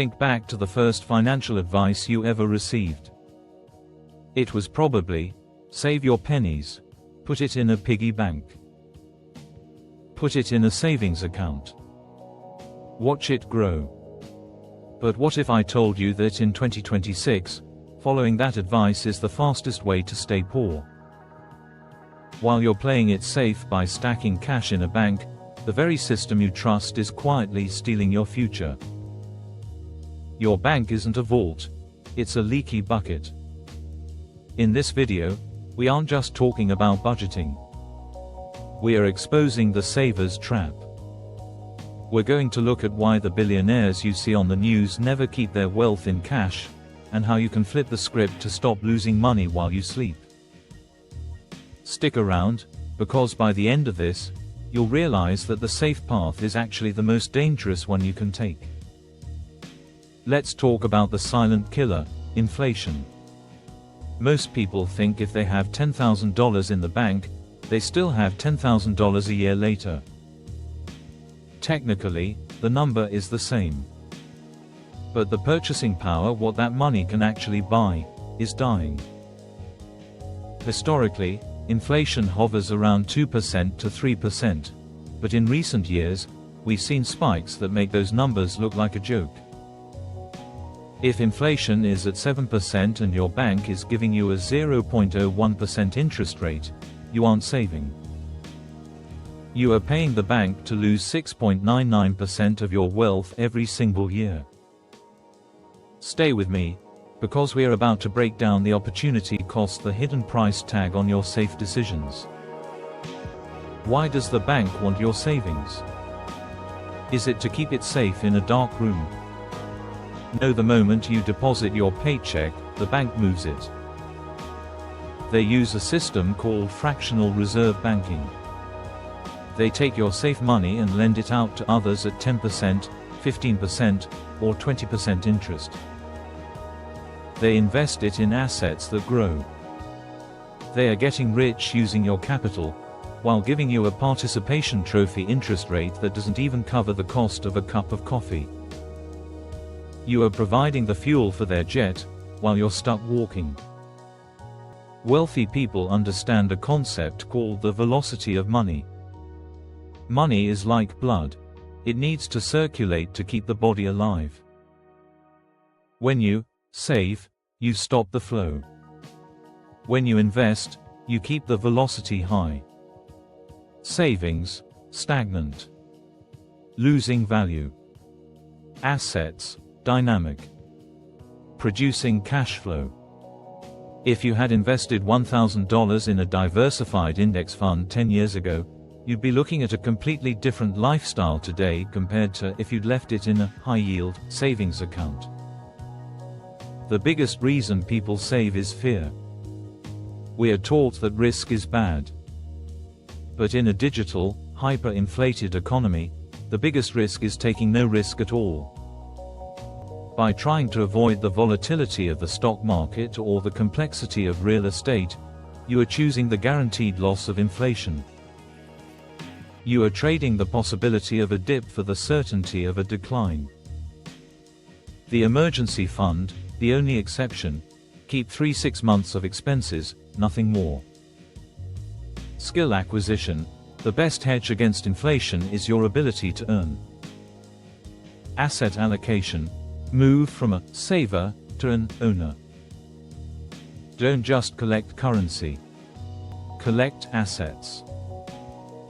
Think back to the first financial advice you ever received. It was probably, save your pennies. Put it in a piggy bank. Put it in a savings account. Watch it grow. But what if I told you that in 2026, following that advice is the fastest way to stay poor? While you're playing it safe by stacking cash in a bank, the very system you trust is quietly stealing your future. Your bank isn't a vault, it's a leaky bucket. In this video, we aren't just talking about budgeting. We are exposing the saver's trap. We're going to look at why the billionaires you see on the news never keep their wealth in cash, and how you can flip the script to stop losing money while you sleep. Stick around, because by the end of this, you'll realize that the safe path is actually the most dangerous one you can take. Let's talk about the silent killer, inflation. Most people think if they have $10,000 in the bank, they still have $10,000 a year later. Technically, the number is the same. But the purchasing power, what that money can actually buy, is dying. Historically, inflation hovers around 2% to 3%, but in recent years, we've seen spikes that make those numbers look like a joke. If inflation is at 7% and your bank is giving you a 0.01% interest rate, you aren't saving. You are paying the bank to lose 6.99% of your wealth every single year. Stay with me, because we are about to break down the opportunity cost, the hidden price tag on your safe decisions. Why does the bank want your savings? Is it to keep it safe in a dark room? No, the moment you deposit your paycheck, the bank moves it. They use a system called fractional reserve banking. They take your safe money and lend it out to others at 10%, 15%, or 20% interest. They invest it in assets that grow. They are getting rich using your capital, while giving you a participation trophy interest rate that doesn't even cover the cost of a cup of coffee. You are providing the fuel for their jet, while you're stuck walking. Wealthy people understand a concept called the velocity of money. Money is like blood. It needs to circulate to keep the body alive. When you save, you stop the flow. When you invest, you keep the velocity high. Savings, stagnant. Losing value. Assets, dynamic. Producing cash flow. If you had invested $1,000 in a diversified index fund 10 years ago, you'd be looking at a completely different lifestyle today compared to if you'd left it in a high-yield savings account. The biggest reason people save is fear. We are taught that risk is bad. But in a digital, hyper-inflated economy, the biggest risk is taking no risk at all. By trying to avoid the volatility of the stock market or the complexity of real estate, you are choosing the guaranteed loss of inflation. You are trading the possibility of a dip for the certainty of a decline. The emergency fund, the only exception. Keep 3-6 months of expenses, nothing more. Skill acquisition. The best hedge against inflation is your ability to earn. Asset allocation. Move from a saver to an owner. Don't just collect currency. Collect assets.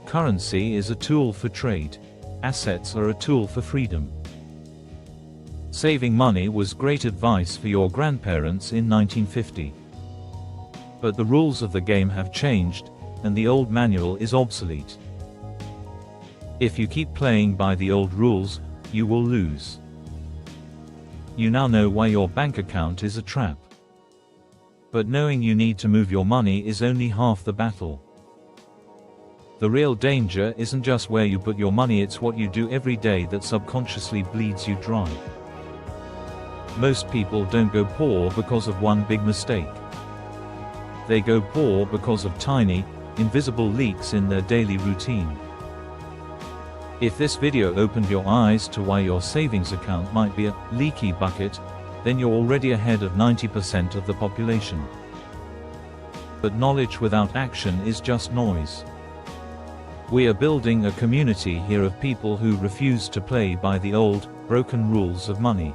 Currency is a tool for trade. Assets are a tool for freedom. Saving money was great advice for your grandparents in 1950. But the rules of the game have changed, and the old manual is obsolete. If you keep playing by the old rules, you will lose. You now know why your bank account is a trap. But knowing you need to move your money is only half the battle. The real danger isn't just where you put your money, it's what you do every day that subconsciously bleeds you dry. Most people don't go poor because of one big mistake. They go poor because of tiny, invisible leaks in their daily routine. If this video opened your eyes to why your savings account might be a leaky bucket, then you're already ahead of 90% of the population. But knowledge without action is just noise. We are building a community here of people who refuse to play by the old, broken rules of money.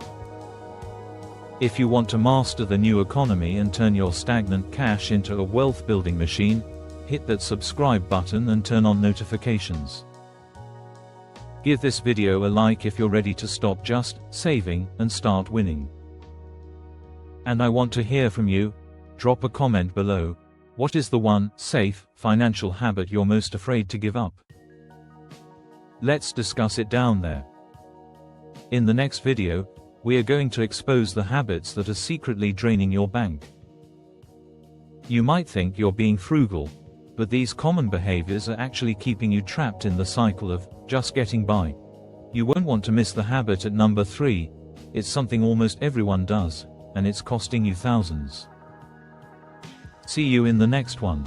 If you want to master the new economy and turn your stagnant cash into a wealth-building machine, hit that subscribe button and turn on notifications. Give this video a like if you're ready to stop just saving and start winning. And I want to hear from you. Drop a comment below. What is the one safe financial habit you're most afraid to give up? Let's discuss it down there. In the next video, we are going to expose the habits that are secretly draining your bank. You might think you're being frugal, but these common behaviors are actually keeping you trapped in the cycle of just getting by. You won't want to miss the habit at number 3. It's something almost everyone does, and it's costing you thousands. See you in the next one.